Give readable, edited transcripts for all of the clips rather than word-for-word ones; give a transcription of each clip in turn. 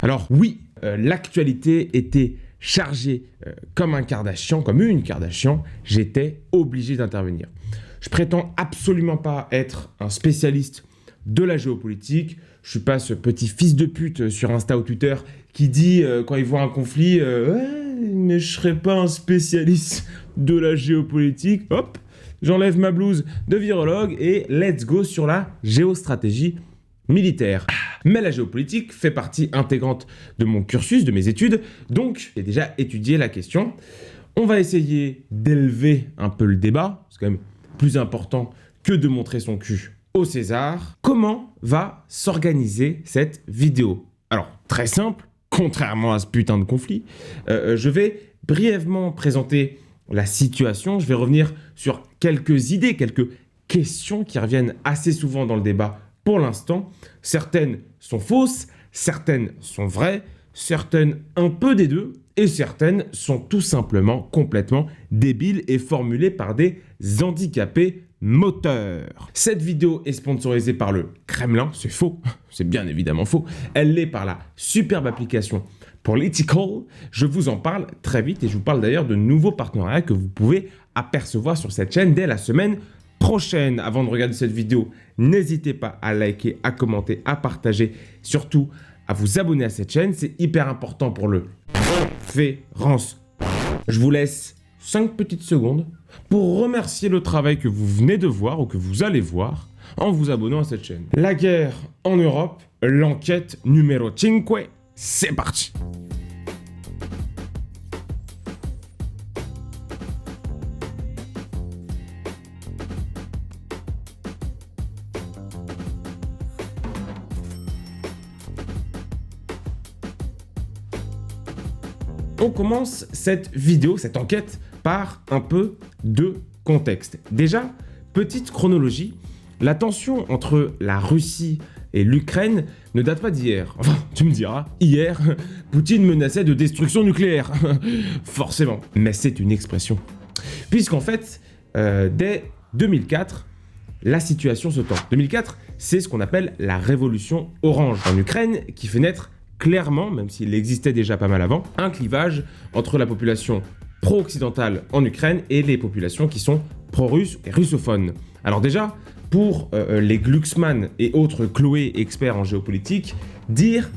Alors oui, l'actualité était chargée comme une Kardashian, j'étais obligé d'intervenir. Je prétends absolument pas être un spécialiste de la géopolitique. Je suis pas ce petit fils de pute sur Insta ou Twitter qui dit quand il voit un conflit ouais, mais je serais pas un spécialiste de la géopolitique. Hop, j'enlève ma blouse de virologue et let's go sur la géostratégie militaire. Mais la géopolitique fait partie intégrante de mon cursus, de mes études, donc j'ai déjà étudié la question. On va essayer d'élever un peu le débat, c'est quand même plus important que de montrer son cul au César. Comment va s'organiser cette vidéo? Alors, très simple, contrairement à ce putain de conflit, je vais brièvement présenter la situation, je vais revenir sur quelques idées, quelques questions qui reviennent assez souvent dans le débat pour l'instant. Certaines sont fausses, certaines sont vraies, certaines un peu des deux, et certaines sont tout simplement complètement débiles et formulées par des handicapés moteurs. Cette vidéo est sponsorisée par le Kremlin, c'est faux, c'est bien évidemment faux. Elle l'est par la superbe application Political. Je vous en parle très vite et je vous parle d'ailleurs de nouveaux partenariats que vous pouvez apercevoir sur cette chaîne dès la semaine prochaine. Avant de regarder cette vidéo, n'hésitez pas à liker, à commenter, à partager, surtout à vous abonner à cette chaîne, c'est hyper important pour le référence. Je vous laisse 5 petites secondes pour remercier le travail que vous venez de voir ou que vous allez voir en vous abonnant à cette chaîne. La guerre en Europe, l'enquête numéro 5, c'est parti. On commence cette vidéo, cette enquête, par un peu de contexte. Déjà, petite chronologie, la tension entre la Russie et l'Ukraine ne date pas d'hier. Enfin, tu me diras, hier, Poutine menaçait de destruction nucléaire. Forcément. Mais c'est une expression. Puisqu'en fait, dès 2004, la situation se tend. 2004, c'est ce qu'on appelle la révolution orange en Ukraine qui fait naître clairement, même s'il existait déjà pas mal avant, un clivage entre la population pro-occidentale en Ukraine et les populations qui sont pro-russes et russophones. Alors déjà, pour les Glucksmann et autres Chloé experts en géopolitique, dire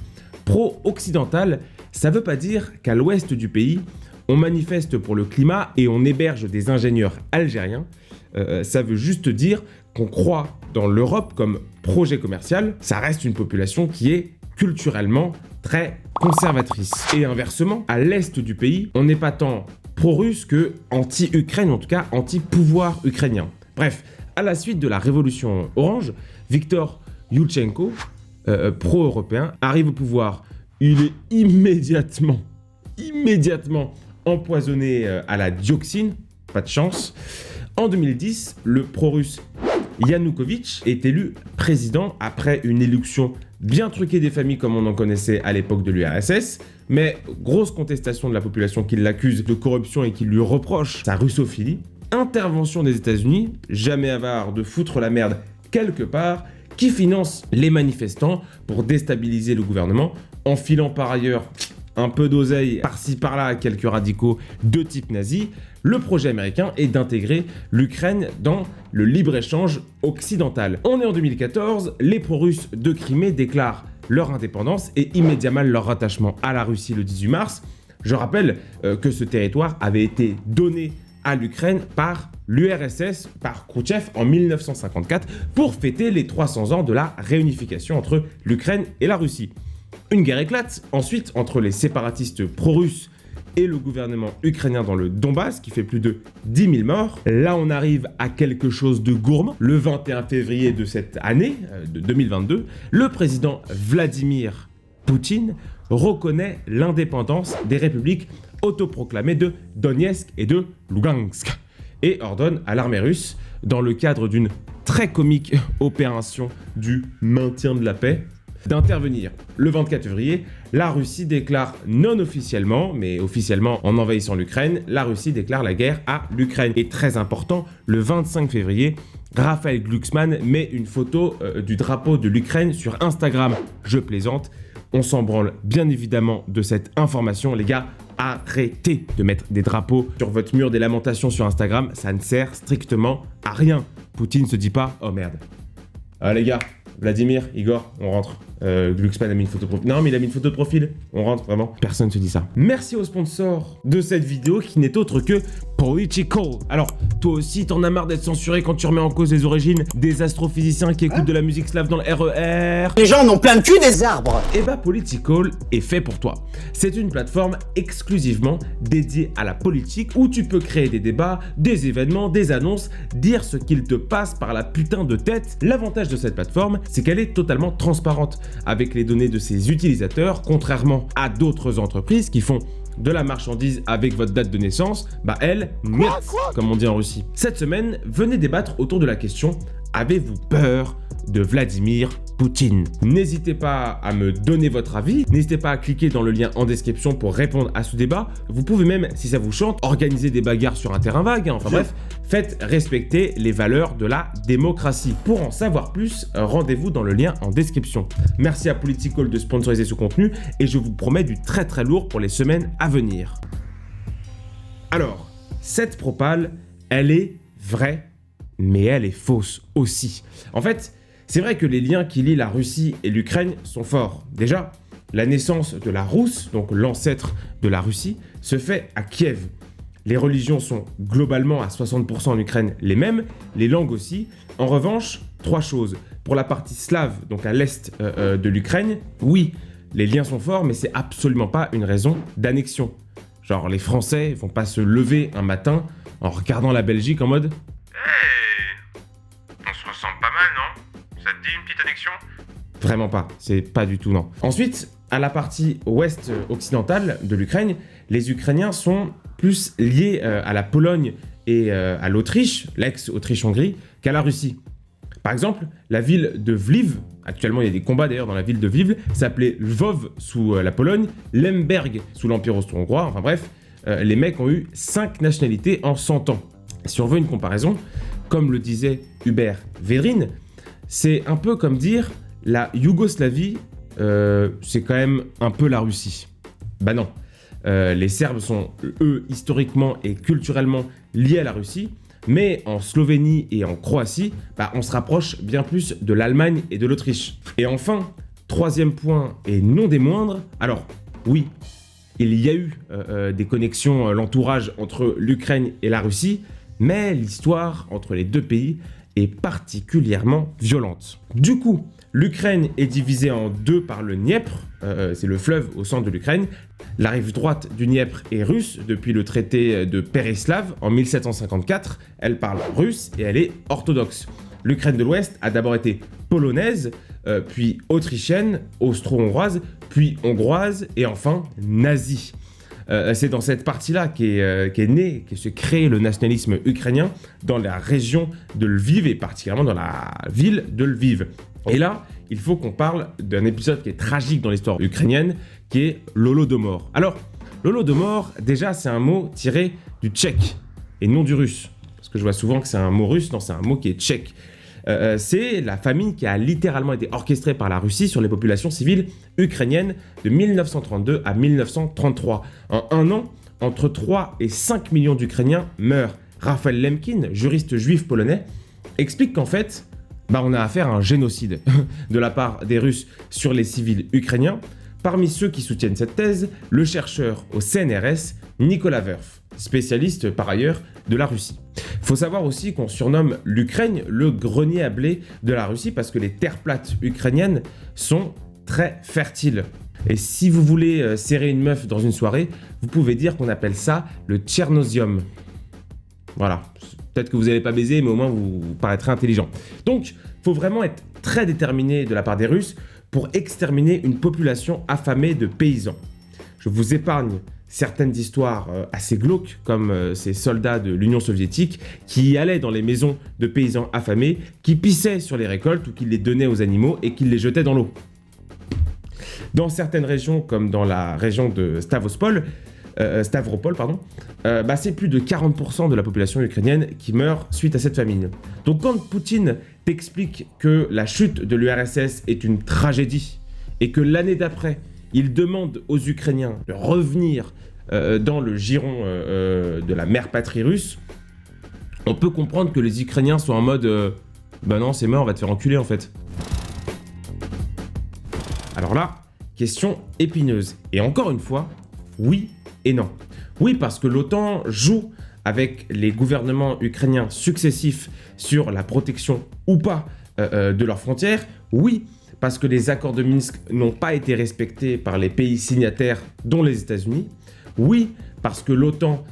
pro-occidental, ça veut pas dire qu'à l'ouest du pays, on manifeste pour le climat et on héberge des ingénieurs algériens. Ça veut juste dire qu'on croit dans l'Europe comme projet commercial. Ça reste une population qui est culturellement très conservatrice. Et inversement, à l'est du pays, on n'est pas tant pro-russe que anti-Ukraine, en tout cas anti-pouvoir ukrainien. Bref, à la suite de la révolution orange, Viktor Yushchenko, pro-européen, arrive au pouvoir. Il est immédiatement empoisonné à la dioxine, pas de chance. En 2010, le pro-russe Yanukovych est élu président après une élection bien truquée des familles comme on en connaissait à l'époque de l'URSS, mais grosse contestation de la population qui l'accuse de corruption et qui lui reproche sa russophilie. Intervention des États-Unis, jamais avare de foutre la merde quelque part, qui finance les manifestants pour déstabiliser le gouvernement, en filant par ailleurs un peu d'oseille par-ci par-là à quelques radicaux de type nazi. Le projet américain est d'intégrer l'Ukraine dans le libre-échange occidental. On est en 2014, les pro-russes de Crimée déclarent leur indépendance et immédiatement leur rattachement à la Russie le 18 mars. Je rappelle que ce territoire avait été donné à l'Ukraine par l'URSS, par Khrouchtchev en 1954 pour fêter les 300 ans de la réunification entre l'Ukraine et la Russie. Une guerre éclate ensuite entre les séparatistes pro-russes et le gouvernement ukrainien dans le Donbass qui fait plus de 10 000 morts. Là, on arrive à quelque chose de gourmand. Le 21 février de cette année, de 2022, le président Vladimir Poutine reconnaît l'indépendance des républiques autoproclamées de Donetsk et de Lugansk et ordonne à l'armée russe, dans le cadre d'une très comique opération du maintien de la paix, d'intervenir. Le 24 février, la Russie déclare non officiellement, mais officiellement en envahissant l'Ukraine, la Russie déclare la guerre à l'Ukraine. Et très important, le 25 février, Raphaël Glucksmann met une photo du drapeau de l'Ukraine sur Instagram. Je plaisante, on s'en branle bien évidemment de cette information. Les gars, arrêtez de mettre des drapeaux sur votre mur des lamentations sur Instagram, ça ne sert strictement à rien. Poutine se dit pas, oh merde. Ah les gars, Vladimir, Igor, on rentre. Glucksmann a mis une photo de profil. Non, mais il a mis une photo de profil. On rentre, vraiment. Personne ne se dit ça. Merci au sponsor de cette vidéo qui n'est autre que Political. Alors, toi aussi, t'en as marre d'être censuré quand tu remets en cause les origines des astrophysiciens qui écoutent de la musique slave dans le RER. Les gens n'ont plein le cul des arbres. Et bah, Political est fait pour toi. C'est une plateforme exclusivement dédiée à la politique où tu peux créer des débats, des événements, des annonces, dire ce qu'il te passe par la putain de tête. L'avantage de cette plateforme, c'est qu'elle est totalement transparente avec les données de ses utilisateurs, contrairement à d'autres entreprises qui font de la marchandise avec votre date de naissance, bah elle, merde, comme on dit en Russie. Cette semaine, venez débattre autour de la question: avez-vous peur de Vladimir Poutine? N'hésitez pas à me donner votre avis, n'hésitez pas à cliquer dans le lien en description pour répondre à ce débat. Vous pouvez même, si ça vous chante, organiser des bagarres sur un terrain vague, hein. Enfin bref, faites respecter les valeurs de la démocratie. Pour en savoir plus, rendez-vous dans le lien en description. Merci à Political de sponsoriser ce contenu et je vous promets du très très lourd pour les semaines à venir. Alors, cette propale, elle est vraie, mais elle est fausse aussi. En fait, c'est vrai que les liens qui lient la Russie et l'Ukraine sont forts. Déjà, la naissance de la Rousse, donc l'ancêtre de la Russie, se fait à Kiev. Les religions sont globalement à 60% en Ukraine les mêmes, les langues aussi. En revanche, trois choses. Pour la partie slave, donc à l'est de l'Ukraine, oui, les liens sont forts, mais c'est absolument pas une raison d'annexion. Genre, les Français vont pas se lever un matin en regardant la Belgique en mode On se ressemble pas mal, non? Ça te dit une petite annexion? Vraiment pas, c'est pas du tout non. Ensuite, à la partie ouest occidentale de l'Ukraine, les Ukrainiens sont plus liés à la Pologne et à l'Autriche, l'ex-Autriche-Hongrie, qu'à la Russie. Par exemple, la ville de Lviv, actuellement il y a des combats d'ailleurs dans la ville de Lviv, s'appelait Lvov sous la Pologne, Lemberg sous l'Empire austro-hongrois, enfin bref, les mecs ont eu 5 nationalités en 100 ans. Si on veut une comparaison, comme le disait Hubert Védrine, c'est un peu comme dire la Yougoslavie, c'est quand même un peu la Russie. Bah non, les Serbes sont, eux, historiquement et culturellement liés à la Russie, mais en Slovénie et en Croatie, bah, on se rapproche bien plus de l'Allemagne et de l'Autriche. Et enfin, troisième point et non des moindres, alors oui, il y a eu des connexions, l'entourage entre l'Ukraine et la Russie, mais l'histoire entre les deux pays est particulièrement violente. Du coup, l'Ukraine est divisée en deux par le Dniepr, c'est le fleuve au centre de l'Ukraine. La rive droite du Dniepr est russe depuis le traité de Péréslav en 1754. Elle parle russe et elle est orthodoxe. L'Ukraine de l'Ouest a d'abord été polonaise, puis autrichienne, austro-hongroise, puis hongroise et enfin nazie. C'est dans cette partie-là qu'est né, qu'est se crée le nationalisme ukrainien dans la région de Lviv et particulièrement dans la ville de Lviv. Et là, il faut qu'on parle d'un épisode qui est tragique dans l'histoire ukrainienne, qui est l'Holodomor. Alors, l'Holodomor, déjà, c'est un mot tiré du tchèque et non du russe. Parce que je vois souvent que c'est un mot russe, non, c'est un mot qui est tchèque. C'est la famine qui a littéralement été orchestrée par la Russie sur les populations civiles ukrainiennes de 1932 à 1933. En un an, entre 3 et 5 millions d'Ukrainiens meurent. Raphaël Lemkin, juriste juif polonais, explique qu'en fait, on a affaire à un génocide de la part des Russes sur les civils ukrainiens. Parmi ceux qui soutiennent cette thèse, le chercheur au CNRS, Nicolas Wurf, spécialiste par ailleurs de la Russie. Il faut savoir aussi qu'on surnomme l'Ukraine le grenier à blé de la Russie parce que les terres plates ukrainiennes sont très fertiles. Et si vous voulez serrer une meuf dans une soirée, vous pouvez dire qu'on appelle ça le tchernosium. Voilà, peut-être que vous n'allez pas baiser, mais au moins vous paraîtrez intelligent. Donc, il faut vraiment être très déterminé de la part des Russes pour exterminer une population affamée de paysans. Je vous épargne certaines histoires assez glauques, comme ces soldats de l'Union soviétique qui allaient dans les maisons de paysans affamés, qui pissaient sur les récoltes ou qui les donnaient aux animaux et qui les jetaient dans l'eau. Dans certaines régions, comme dans la région de Stavropol, Stavropol, c'est plus de 40% de la population ukrainienne qui meurt suite à cette famine. Donc quand Poutine t'explique que la chute de l'URSS est une tragédie et que l'année d'après, il demande aux Ukrainiens de revenir dans le giron de la mère patrie russe, on peut comprendre que les Ukrainiens sont en mode bah non, c'est mort, on va te faire enculer en fait. Alors là, question épineuse. Et encore une fois, oui et non. Oui, parce que l'OTAN joue avec les gouvernements ukrainiens successifs sur la protection ou pas de leurs frontières. Oui, parce que les accords de Minsk n'ont pas été respectés par les pays signataires, dont les États-Unis. Oui, parce que l'OTAN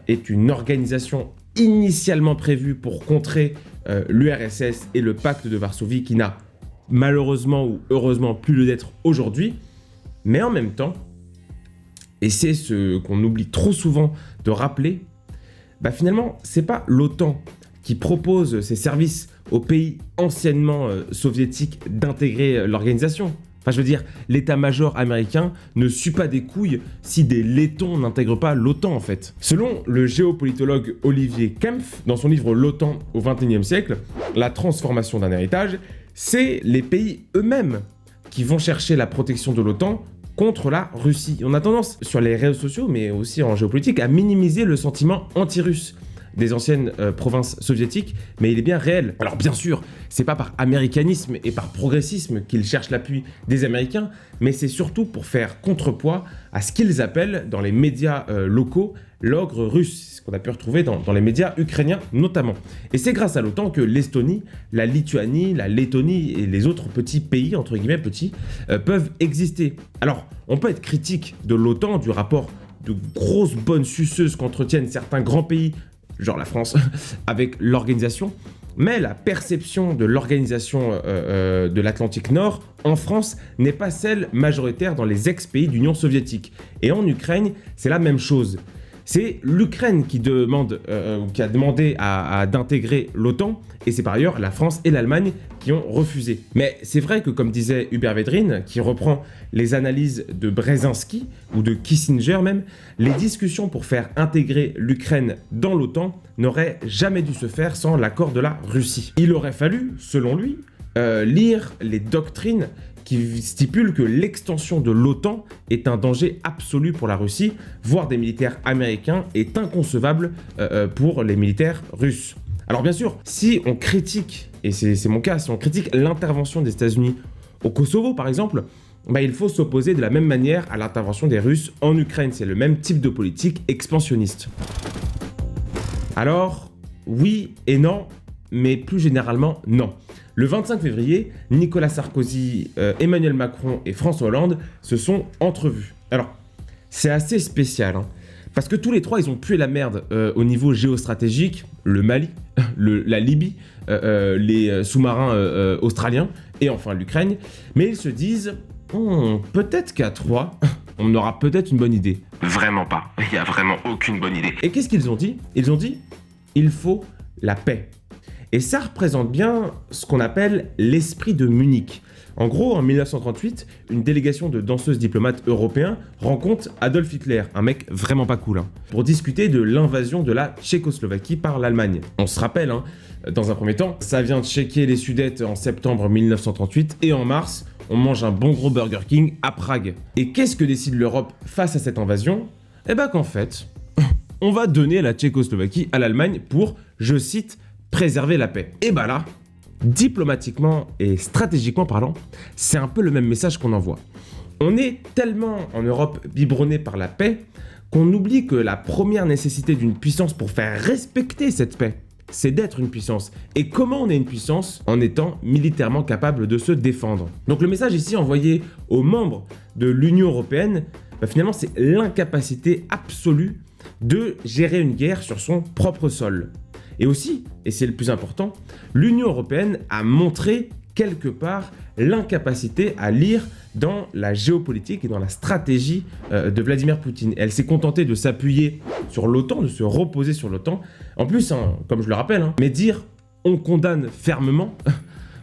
est une organisation initialement prévue pour contrer l'URSS et le pacte de Varsovie qui n'a malheureusement ou heureusement plus lieu d'être aujourd'hui. Mais en même temps, et c'est ce qu'on oublie trop souvent de rappeler, finalement, c'est pas l'OTAN qui propose ses services aux pays anciennement soviétiques d'intégrer l'organisation. Enfin, je veux dire, l'état-major américain ne sue pas des couilles si des Lettons n'intègrent pas l'OTAN, en fait. Selon le géopolitologue Olivier Kempf, dans son livre L'OTAN au XXIe siècle, la transformation d'un héritage, c'est les pays eux-mêmes qui vont chercher la protection de l'OTAN contre la Russie. On a tendance, sur les réseaux sociaux, mais aussi en géopolitique, à minimiser le sentiment anti-russe des anciennes provinces soviétiques, mais il est bien réel. Alors bien sûr, c'est pas par américanisme et par progressisme qu'ils cherchent l'appui des Américains, mais c'est surtout pour faire contrepoids à ce qu'ils appellent dans les médias locaux l'ogre russe, ce qu'on a pu retrouver dans les médias ukrainiens notamment. Et c'est grâce à l'OTAN que l'Estonie, la Lituanie, la Lettonie et les autres petits pays, entre guillemets petits, peuvent exister. Alors, on peut être critique de l'OTAN, du rapport de grosses bonnes suceuses qu'entretiennent certains grands pays, genre la France, avec l'organisation, mais la perception de l'organisation de l'Atlantique Nord en France n'est pas celle majoritaire dans les ex-pays d'Union soviétique. Et en Ukraine, c'est la même chose. C'est l'Ukraine qui a demandé d'intégrer l'OTAN, et c'est par ailleurs la France et l'Allemagne qui ont refusé. Mais c'est vrai que, comme disait Hubert Védrine, qui reprend les analyses de Brzezinski, ou de Kissinger même, les discussions pour faire intégrer l'Ukraine dans l'OTAN n'auraient jamais dû se faire sans l'accord de la Russie. Il aurait fallu, selon lui, lire les doctrines qui stipule que l'extension de l'OTAN est un danger absolu pour la Russie, voire des militaires américains est inconcevable pour les militaires russes. Alors bien sûr, si on critique, et c'est mon cas, si on critique l'intervention des États-Unis au Kosovo par exemple, il faut s'opposer de la même manière à l'intervention des Russes en Ukraine. C'est le même type de politique expansionniste. Alors, oui et non, mais plus généralement, non. Le 25 février, Nicolas Sarkozy, Emmanuel Macron et François Hollande se sont entrevus. Alors, c'est assez spécial, parce que tous les trois, ils ont pué la merde au niveau géostratégique, le Mali, la Libye, les sous-marins australiens et enfin l'Ukraine, mais ils se disent, peut-être qu'à trois, on aura peut-être une bonne idée. Vraiment pas. Il n'y a vraiment aucune bonne idée. Et qu'est-ce qu'ils ont dit ? Ils ont dit, il faut la paix. Et ça représente bien ce qu'on appelle l'esprit de Munich. En gros, en 1938, une délégation de danseuses diplomates européens rencontre Adolf Hitler, un mec vraiment pas cool, pour discuter de l'invasion de la Tchécoslovaquie par l'Allemagne. On se rappelle, dans un premier temps, ça vient de checker les Sudètes en septembre 1938 et en mars, on mange un bon gros Burger King à Prague. Et qu'est-ce que décide l'Europe face à cette invasion ? Qu'en fait, on va donner la Tchécoslovaquie à l'Allemagne pour, je cite, préserver la paix. Et là, diplomatiquement et stratégiquement parlant, c'est un peu le même message qu'on envoie. On est tellement en Europe biberonné par la paix qu'on oublie que la première nécessité d'une puissance pour faire respecter cette paix, c'est d'être une puissance. Et comment on est une puissance ? En étant militairement capable de se défendre. Donc le message ici envoyé aux membres de l'Union européenne, finalement c'est l'incapacité absolue de gérer une guerre sur son propre sol. Et aussi, et c'est le plus important, l'Union européenne a montré quelque part l'incapacité à lire dans la géopolitique et dans la stratégie de Vladimir Poutine. Elle s'est contentée de s'appuyer sur l'OTAN, de se reposer sur l'OTAN. En plus, comme je le rappelle, mais dire on condamne fermement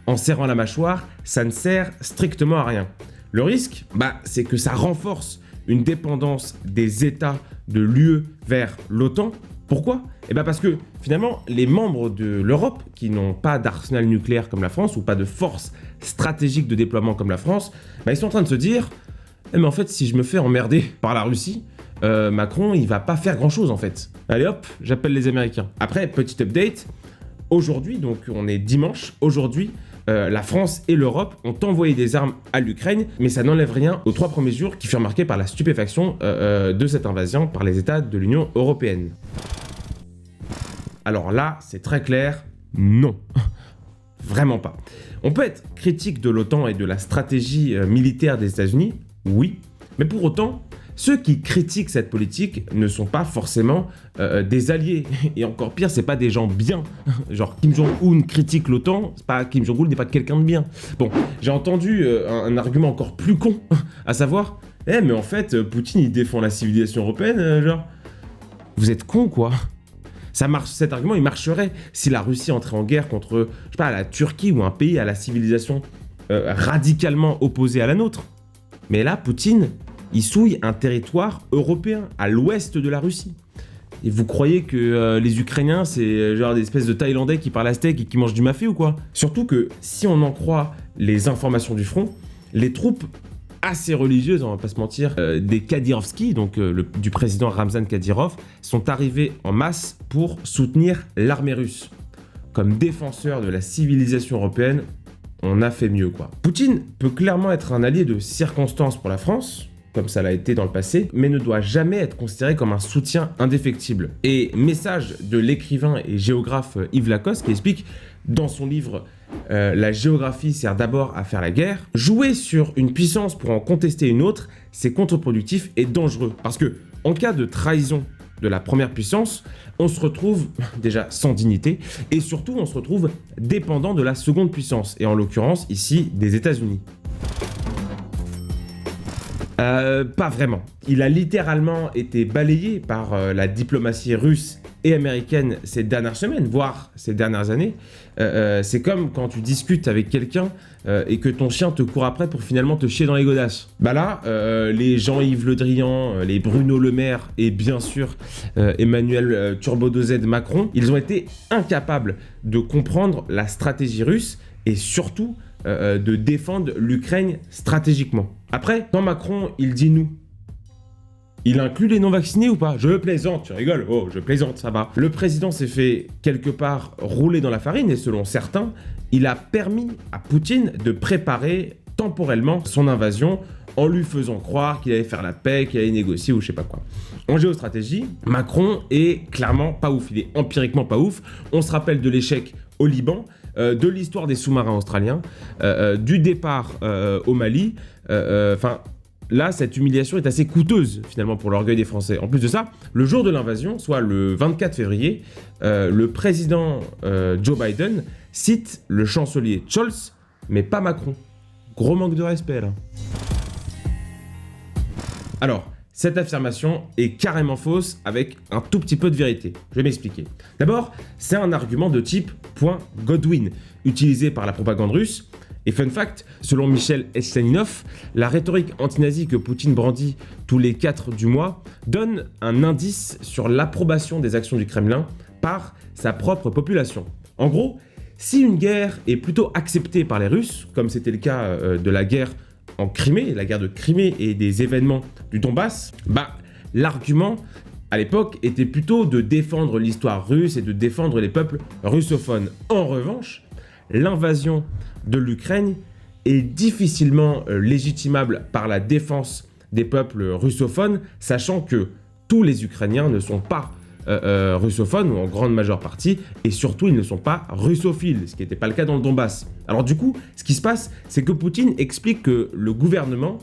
en serrant la mâchoire, ça ne sert strictement à rien. Le risque, c'est que ça renforce une dépendance des États de l'UE vers l'OTAN. Pourquoi ? Eh bien parce que finalement, les membres de l'Europe, qui n'ont pas d'arsenal nucléaire comme la France, ou pas de force stratégique de déploiement comme la France, ils sont en train de se dire « mais en fait, si je me fais emmerder par la Russie, Macron, il va pas faire grand-chose en fait. Allez hop, j'appelle les Américains. » Après, petit update, aujourd'hui, donc on est dimanche, aujourd'hui, la France et l'Europe ont envoyé des armes à l'Ukraine, mais ça n'enlève rien aux 3 premiers jours qui furent marqués par la stupéfaction de cette invasion par les États de l'Union européenne. Alors là, c'est très clair, non. Vraiment pas. On peut être critique de l'OTAN et de la stratégie militaire des États-Unis, oui, mais pour autant, ceux qui critiquent cette politique ne sont pas forcément des alliés. Et encore pire, c'est pas des gens bien. Genre Kim Jong-un critique l'OTAN, c'est pas Kim Jong-un n'est pas quelqu'un de bien. Bon, j'ai entendu un argument encore plus con, à savoir, mais en fait, Poutine il défend la civilisation européenne, genre. Vous êtes con quoi. Ça marche, cet argument il marcherait si la Russie entrait en guerre contre, je sais pas, la Turquie ou un pays à la civilisation radicalement opposée à la nôtre. Mais là, Poutine, il souille un territoire européen, à l'ouest de la Russie. Et vous croyez que les Ukrainiens, c'est genre des espèces de Thaïlandais qui parlent aztèque et qui mangent du mafé ou quoi ? Surtout que, si on en croit les informations du front, les troupes assez religieuses, on va pas se mentir, des Kadyrovski, donc du président Ramzan Kadyrov, sont arrivées en masse pour soutenir l'armée russe. Comme défenseur de la civilisation européenne, on a fait mieux quoi. Poutine peut clairement être un allié de circonstance pour la France, comme ça l'a été dans le passé, mais ne doit jamais être considéré comme un soutien indéfectible. Et message de l'écrivain et géographe Yves Lacoste qui explique dans son livre La géographie sert d'abord à faire la guerre. Jouer sur une puissance pour en contester une autre, c'est contre-productif et dangereux. Parce que, en cas de trahison de la première puissance, on se retrouve déjà sans dignité et surtout on se retrouve dépendant de la seconde puissance, et en l'occurrence ici des États-Unis. Pas vraiment. Il a littéralement été balayé par la diplomatie russe et américaine ces dernières semaines, voire ces dernières années. C'est comme quand tu discutes avec quelqu'un et que ton chien te court après pour finalement te chier dans les godasses. Bah là, les Jean-Yves Le Drian, les Bruno Le Maire et bien sûr Emmanuel Turbo 2Z Macron, ils ont été incapables de comprendre la stratégie russe et surtout de défendre l'Ukraine stratégiquement. Après, quand Macron, il dit nous, il inclut les non-vaccinés ou pas ? Je plaisante, tu rigoles. Oh, je plaisante, ça va. Le président s'est fait quelque part rouler dans la farine et selon certains, il a permis à Poutine de préparer temporellement son invasion en lui faisant croire qu'il allait faire la paix, qu'il allait négocier ou je sais pas quoi. En géostratégie, Macron est clairement pas ouf, il est empiriquement pas ouf. On se rappelle de l'échec au Liban, de l'histoire des sous-marins australiens, du départ au Mali, là, cette humiliation est assez coûteuse, finalement, pour l'orgueil des Français. En plus de ça, le jour de l'invasion, soit le 24 février, le président Joe Biden cite le chancelier Scholz, mais pas Macron. Gros manque de respect, là. Alors, cette affirmation est carrément fausse avec un tout petit peu de vérité. Je vais m'expliquer. D'abord, c'est un argument de type point Godwin, utilisé par la propagande russe. Et fun fact, selon Michel Estaninov, la rhétorique anti-nazie que Poutine brandit tous les 4 du mois donne un indice sur l'approbation des actions du Kremlin par sa propre population. En gros, si une guerre est plutôt acceptée par les Russes, comme c'était le cas de la guerre en Crimée, la guerre de Crimée et des événements du Donbass, l'argument à l'époque était plutôt de défendre l'histoire russe et de défendre les peuples russophones. En revanche, l'invasion de l'Ukraine est difficilement légitimable par la défense des peuples russophones, sachant que tous les Ukrainiens ne sont pas russophones, ou en grande majeure partie, et surtout ils ne sont pas russophiles, ce qui n'était pas le cas dans le Donbass. Alors du coup, ce qui se passe, c'est que Poutine explique que le gouvernement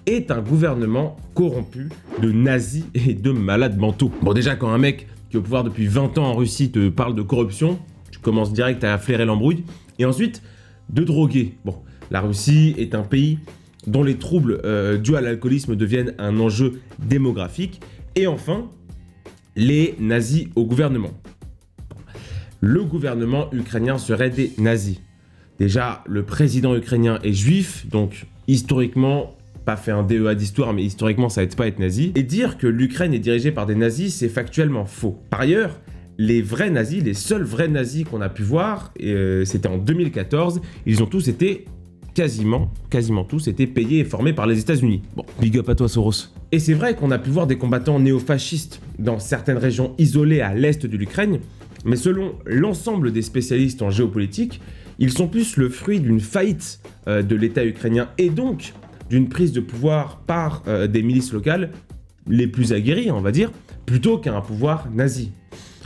est un gouvernement corrompu de nazis et de malades mentaux. Bon, déjà, quand un mec qui est au pouvoir depuis 20 ans en Russie te parle de corruption, tu commences direct à flairer l'embrouille. Et ensuite, de droguer. Bon, la Russie est un pays dont les troubles dus à l'alcoolisme deviennent un enjeu démographique. Et enfin, les nazis au gouvernement. Le gouvernement ukrainien serait des nazis. Déjà, le président ukrainien est juif, donc historiquement, pas fait un DEA d'histoire, mais historiquement ça aide pas à être nazi, et dire que l'Ukraine est dirigée par des nazis, c'est factuellement faux. Par ailleurs, les vrais nazis, les seuls vrais nazis qu'on a pu voir, c'était en 2014, ils ont tous été quasiment tous été payés et formés par les États-Unis. Bon, big up à toi Soros. Et c'est vrai qu'on a pu voir des combattants néofascistes dans certaines régions isolées à l'est de l'Ukraine, mais selon l'ensemble des spécialistes en géopolitique, ils sont plus le fruit d'une faillite de l'État ukrainien et donc d'une prise de pouvoir par des milices locales les plus aguerries, on va dire, plutôt qu'un pouvoir nazi.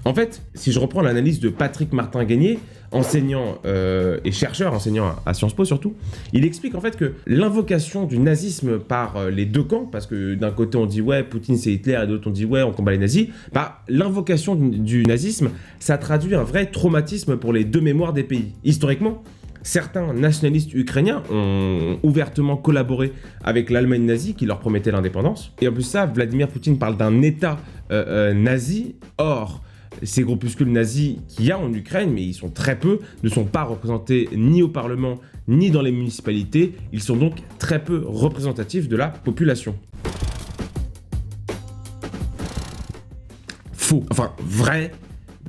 En fait, si je reprends l'analyse de Patrick Martin-Gagné, enseignant et chercheur, enseignant à Sciences Po surtout, il explique en fait que l'invocation du nazisme par les deux camps, parce que d'un côté on dit ouais Poutine c'est Hitler et de l'autre on dit ouais on combat les nazis, l'invocation du nazisme, ça traduit un vrai traumatisme pour les deux mémoires des pays. Historiquement, certains nationalistes ukrainiens ont ouvertement collaboré avec l'Allemagne nazie qui leur promettait l'indépendance. Et en plus ça, Vladimir Poutine parle d'un État nazi. Or, ces groupuscules nazis qu'il y a en Ukraine, mais ils sont très peu, ne sont pas représentés ni au Parlement, ni dans les municipalités. Ils sont donc très peu représentatifs de la population. Faux. Enfin, vrai,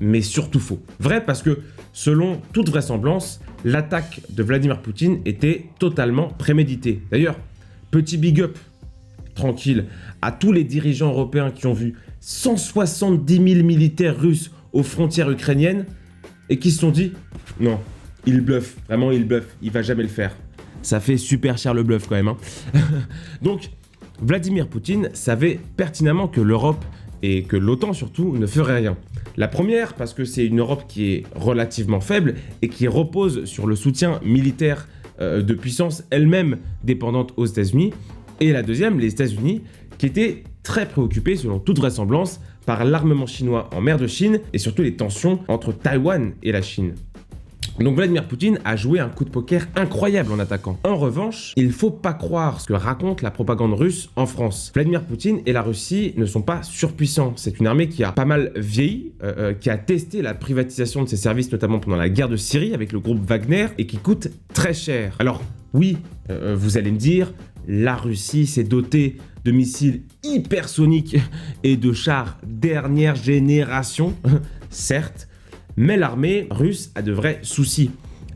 mais surtout faux. Vrai parce que, selon toute vraisemblance, l'attaque de Vladimir Poutine était totalement préméditée. D'ailleurs, petit big up, tranquille, à tous les dirigeants européens qui ont vu 170 000 militaires russes aux frontières ukrainiennes et qui se sont dit « Non, il bluffe, vraiment il bluffe, il va jamais le faire. » Ça fait super cher le bluff quand même. Hein. Donc, Vladimir Poutine savait pertinemment que l'Europe et que l'OTAN surtout ne feraient rien. La première parce que c'est une Europe qui est relativement faible et qui repose sur le soutien militaire de puissance elle-même dépendante aux États-Unis. Et la deuxième, les États-Unis, qui étaient très préoccupés, selon toute vraisemblance, par l'armement chinois en mer de Chine et surtout les tensions entre Taïwan et la Chine. Donc Vladimir Poutine a joué un coup de poker incroyable en attaquant. En revanche, il faut pas croire ce que raconte la propagande russe en France. Vladimir Poutine et la Russie ne sont pas surpuissants. C'est une armée qui a pas mal vieilli, qui a testé la privatisation de ses services, notamment pendant la guerre de Syrie avec le groupe Wagner, et qui coûte très cher. Alors oui, vous allez me dire, la Russie s'est dotée de missiles hypersoniques et de chars dernière génération, certes, mais l'armée russe a de vrais soucis.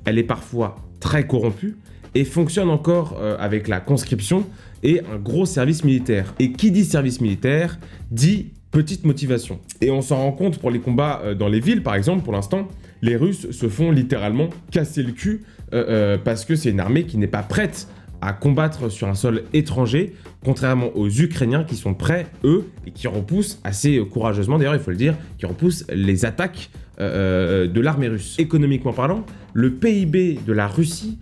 Elle est parfois très corrompue et fonctionne encore avec la conscription et un gros service militaire. Et qui dit service militaire dit petite motivation. Et on s'en rend compte pour les combats dans les villes, par exemple, pour l'instant, les Russes se font littéralement casser le cul parce que c'est une armée qui n'est pas prête à combattre sur un sol étranger, contrairement aux Ukrainiens qui sont prêts, eux, et qui repoussent assez courageusement, d'ailleurs il faut le dire, qui repoussent les attaques de l'armée russe. Économiquement parlant, le PIB de la Russie,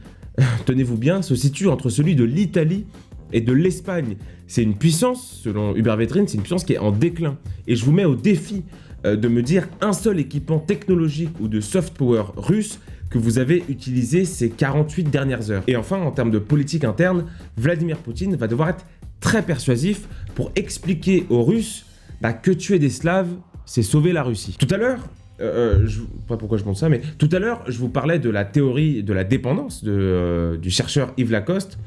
tenez-vous bien, se situe entre celui de l'Italie et de l'Espagne. C'est une puissance, selon Hubert Védrine, c'est une puissance qui est en déclin. Et je vous mets au défi de me dire un seul équipement technologique ou de soft power russe que vous avez utilisé ces 48 dernières heures. Et enfin, en termes de politique interne, Vladimir Poutine va devoir être très persuasif pour expliquer aux Russes que tuer des Slaves, c'est sauver la Russie. Tout à l'heure, je sais pas pourquoi je montre ça, mais tout à l'heure, je vous parlais de la théorie de la dépendance du chercheur Yves Lacoste.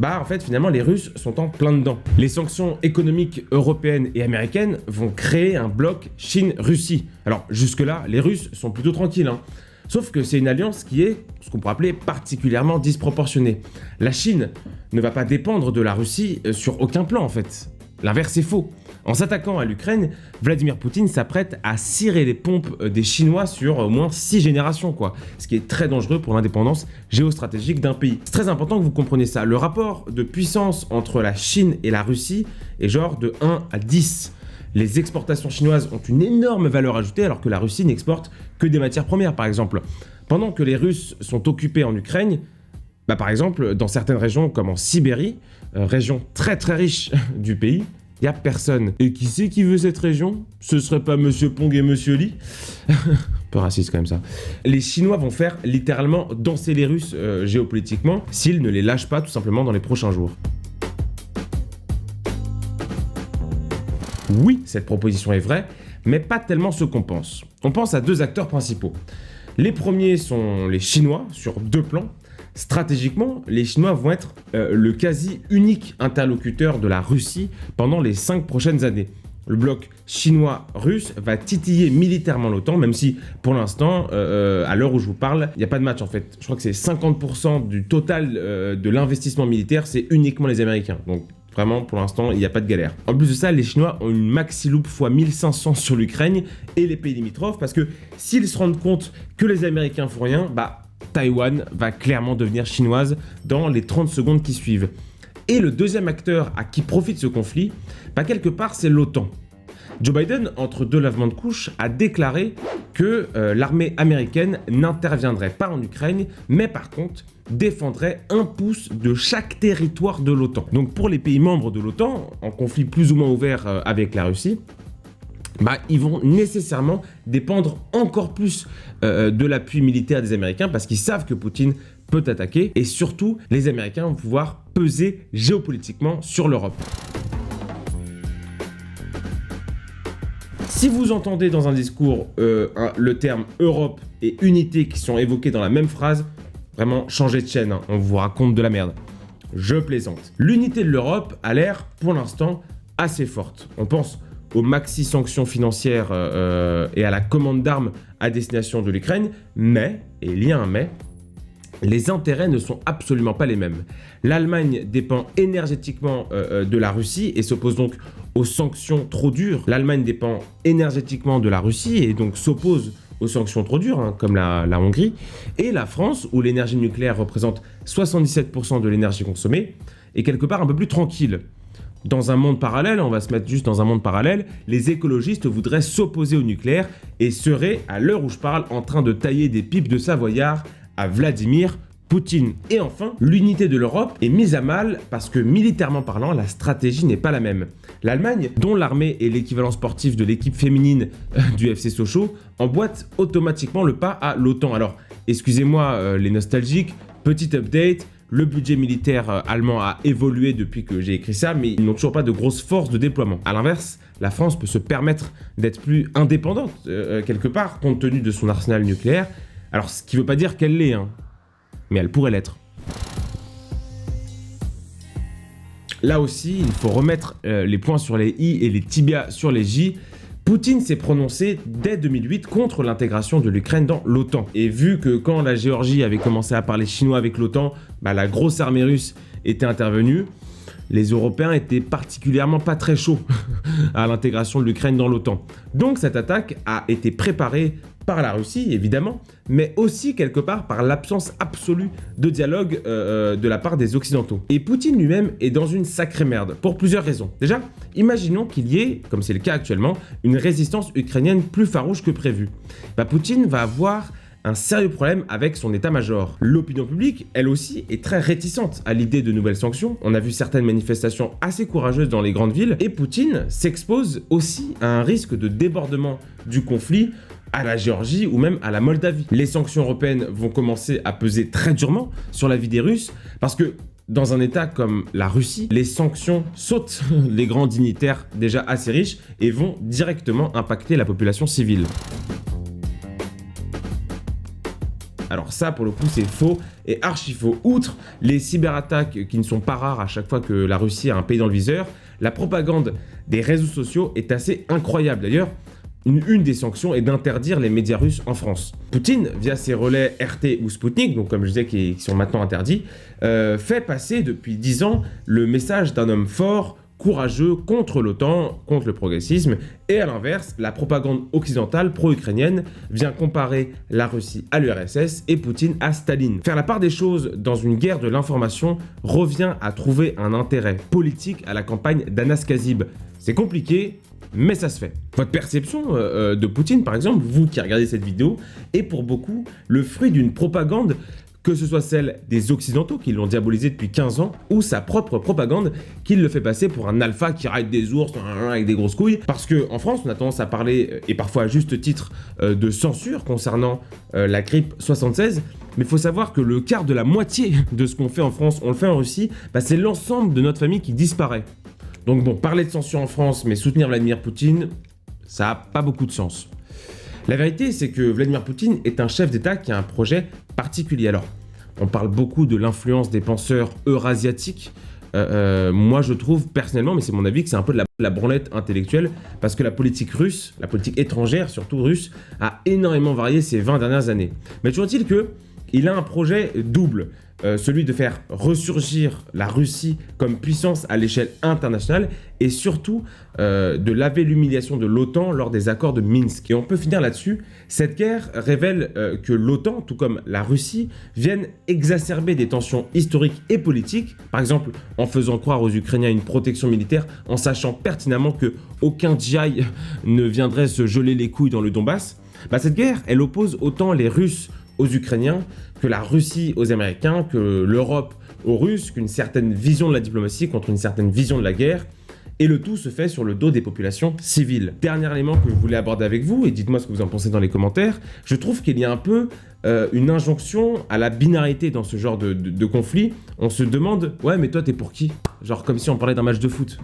En fait, finalement, les Russes sont en plein dedans. Les sanctions économiques européennes et américaines vont créer un bloc Chine-Russie. Alors, jusque-là, les Russes sont plutôt tranquilles, hein. Sauf que c'est une alliance qui est, ce qu'on pourrait appeler, particulièrement disproportionnée. La Chine ne va pas dépendre de la Russie sur aucun plan, en fait. L'inverse est faux. En s'attaquant à l'Ukraine, Vladimir Poutine s'apprête à cirer les pompes des Chinois sur au moins 6 générations, quoi. Ce qui est très dangereux pour l'indépendance géostratégique d'un pays. C'est très important que vous compreniez ça. Le rapport de puissance entre la Chine et la Russie est genre de 1 à 10. Les exportations chinoises ont une énorme valeur ajoutée alors que la Russie n'exporte que des matières premières, par exemple. Pendant que les Russes sont occupés en Ukraine, par exemple, dans certaines régions comme en Sibérie, région très très riche du pays, il n'y a personne. Et qui c'est qui veut cette région? Ce serait pas Monsieur Pong et Monsieur Lee? Un peu raciste quand même ça. Les Chinois vont faire littéralement danser les Russes géopolitiquement s'ils ne les lâchent pas tout simplement dans les prochains jours. Oui, cette proposition est vraie, mais pas tellement ce qu'on pense. On pense à deux acteurs principaux. Les premiers sont les Chinois, sur deux plans, Stratégiquement, les Chinois vont être le quasi unique interlocuteur de la Russie pendant les 5 prochaines années. Le bloc chinois-russe va titiller militairement l'OTAN, même si pour l'instant, à l'heure où je vous parle, il n'y a pas de match en fait. Je crois que c'est 50% du total de l'investissement militaire, c'est uniquement les Américains. Donc vraiment, pour l'instant, il n'y a pas de galère. En plus de ça, les Chinois ont une maxi-loupe x 1500 sur l'Ukraine et les pays limitrophes, parce que s'ils se rendent compte que les Américains font rien, Taïwan va clairement devenir chinoise dans les 30 secondes qui suivent. Et le deuxième acteur à qui profite ce conflit, quelque part, c'est l'OTAN. Joe Biden, entre deux lavements de couches, a déclaré que l'armée américaine n'interviendrait pas en Ukraine, mais par contre défendrait 1 pouce de chaque territoire de l'OTAN. Donc pour les pays membres de l'OTAN, en conflit plus ou moins ouvert avec la Russie, ils vont nécessairement dépendre encore plus de l'appui militaire des Américains parce qu'ils savent que Poutine peut attaquer et surtout les Américains vont pouvoir peser géopolitiquement sur l'Europe. Si vous entendez dans un discours le terme Europe et unité qui sont évoqués dans la même phrase, vraiment changez de chaîne, on vous raconte de la merde. Je plaisante. L'unité de l'Europe a l'air pour l'instant assez forte. On pense aux maxi-sanctions financières et à la commande d'armes à destination de l'Ukraine, mais, et il y a un mais, les intérêts ne sont absolument pas les mêmes. L'Allemagne dépend énergétiquement de la Russie et s'oppose donc aux sanctions trop dures. L'Allemagne dépend énergétiquement de la Russie et donc s'oppose aux sanctions trop dures, comme la Hongrie. Et la France, où l'énergie nucléaire représente 77% de l'énergie consommée, est quelque part un peu plus tranquille. Dans un monde parallèle, on va se mettre juste dans un monde parallèle, les écologistes voudraient s'opposer au nucléaire et seraient, à l'heure où je parle, en train de tailler des pipes de Savoyard à Vladimir Poutine. Et enfin, l'unité de l'Europe est mise à mal parce que militairement parlant, la stratégie n'est pas la même. L'Allemagne, dont l'armée est l'équivalent sportif de l'équipe féminine du FC Sochaux, emboîte automatiquement le pas à l'OTAN. Alors, excusez-moi les nostalgiques, petit update, le budget militaire allemand a évolué depuis que j'ai écrit ça, mais ils n'ont toujours pas de grosses forces de déploiement. A l'inverse, la France peut se permettre d'être plus indépendante, quelque part, compte tenu de son arsenal nucléaire. Alors, ce qui ne veut pas dire qu'elle l'est, mais elle pourrait l'être. Là aussi, il faut remettre les points sur les i et les tibias sur les j. Poutine s'est prononcé dès 2008 contre l'intégration de l'Ukraine dans l'OTAN. Et vu que quand la Géorgie avait commencé à parler chinois avec l'OTAN, la grosse armée russe était intervenue, les Européens étaient particulièrement pas très chauds à l'intégration de l'Ukraine dans l'OTAN. Donc cette attaque a été préparée par la Russie, évidemment, mais aussi quelque part par l'absence absolue de dialogue de la part des Occidentaux. Et Poutine lui-même est dans une sacrée merde, pour plusieurs raisons. Déjà, imaginons qu'il y ait, comme c'est le cas actuellement, une résistance ukrainienne plus farouche que prévu. Poutine va avoir un sérieux problème avec son état-major. L'opinion publique, elle aussi, est très réticente à l'idée de nouvelles sanctions. On a vu certaines manifestations assez courageuses dans les grandes villes, et Poutine s'expose aussi à un risque de débordement du conflit à la Géorgie ou même à la Moldavie. Les sanctions européennes vont commencer à peser très durement sur la vie des Russes parce que dans un état comme la Russie, les sanctions sautent les grands dignitaires déjà assez riches et vont directement impacter la population civile. Alors ça, pour le coup, c'est faux et archi faux. Outre les cyberattaques qui ne sont pas rares à chaque fois que la Russie a un pays dans le viseur, la propagande des réseaux sociaux est assez incroyable. D'ailleurs, une des sanctions est d'interdire les médias russes en France. Poutine, via ses relais RT ou Sputnik, donc comme je disais, qui sont maintenant interdits, fait passer depuis 10 ans le message d'un homme fort, courageux, contre l'OTAN, contre le progressisme, et à l'inverse, la propagande occidentale pro-ukrainienne vient comparer la Russie à l'URSS et Poutine à Staline. Faire la part des choses dans une guerre de l'information revient à trouver un intérêt politique à la campagne d'Anas Kazib. C'est compliqué, mais ça se fait. Votre perception de Poutine, par exemple, vous qui regardez cette vidéo, est pour beaucoup le fruit d'une propagande, que ce soit celle des Occidentaux qui l'ont diabolisé depuis 15 ans, ou sa propre propagande qui le fait passer pour un alpha qui ride des ours avec des grosses couilles. Parce qu'en France, on a tendance à parler, et parfois à juste titre, de censure concernant la grippe 76, mais il faut savoir que le quart de la moitié de ce qu'on fait en France, on le fait en Russie, c'est l'ensemble de notre famille qui disparaît. Donc bon, parler de censure en France, mais soutenir Vladimir Poutine, ça n'a pas beaucoup de sens. La vérité, c'est que Vladimir Poutine est un chef d'État qui a un projet particulier. Alors, on parle beaucoup de l'influence des penseurs eurasiatiques. Moi, je trouve personnellement, mais c'est mon avis, que c'est un peu de la branlette intellectuelle, parce que la politique russe, la politique étrangère, surtout russe, a énormément varié ces 20 dernières années. Mais toujours est-il qu'il a un projet double. Celui de faire ressurgir la Russie comme puissance à l'échelle internationale et surtout de laver l'humiliation de l'OTAN lors des accords de Minsk. Et on peut finir là-dessus. Cette guerre révèle que l'OTAN, tout comme la Russie, viennent exacerber des tensions historiques et politiques, par exemple en faisant croire aux Ukrainiens une protection militaire en sachant pertinemment qu'aucun GI ne viendrait se geler les couilles dans le Donbass. Cette guerre, elle oppose autant les Russes aux Ukrainiens, que la Russie aux Américains, que l'Europe aux Russes, qu'une certaine vision de la diplomatie contre une certaine vision de la guerre. Et le tout se fait sur le dos des populations civiles. Dernier élément que je voulais aborder avec vous, et dites-moi ce que vous en pensez dans les commentaires, je trouve qu'il y a un peu une injonction à la binarité dans ce genre de conflit. On se demande, ouais mais toi t'es pour qui? Genre comme si on parlait d'un match de foot.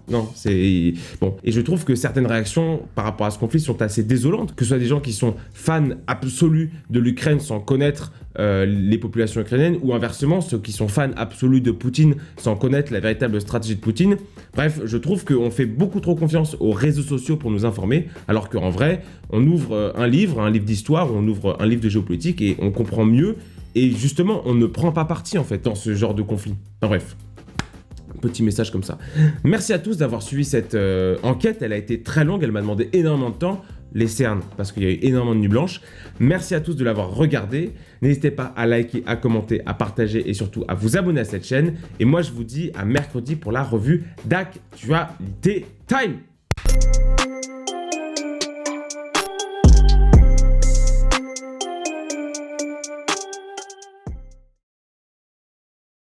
Non, c'est... Bon. Et je trouve que certaines réactions par rapport à ce conflit sont assez désolantes, que ce soit des gens qui sont fans absolus de l'Ukraine sans connaître les populations ukrainiennes, ou inversement, ceux qui sont fans absolus de Poutine sans connaître la véritable stratégie de Poutine. Bref, je trouve qu'on fait beaucoup trop confiance aux réseaux sociaux pour nous informer, alors qu'en vrai, on ouvre un livre d'histoire, ou on ouvre un livre de géopolitique, et on comprend mieux, et justement, on ne prend pas parti, en fait, dans ce genre de conflit. Enfin bref. Petit message comme ça. Merci à tous d'avoir suivi cette enquête, elle a été très longue, elle m'a demandé énormément de temps, les cernes, parce qu'il y a eu énormément de nuits blanches. Merci à tous de l'avoir regardé, n'hésitez pas à liker, à commenter, à partager et surtout à vous abonner à cette chaîne. Et moi je vous dis à mercredi pour la revue d'Actualité Time.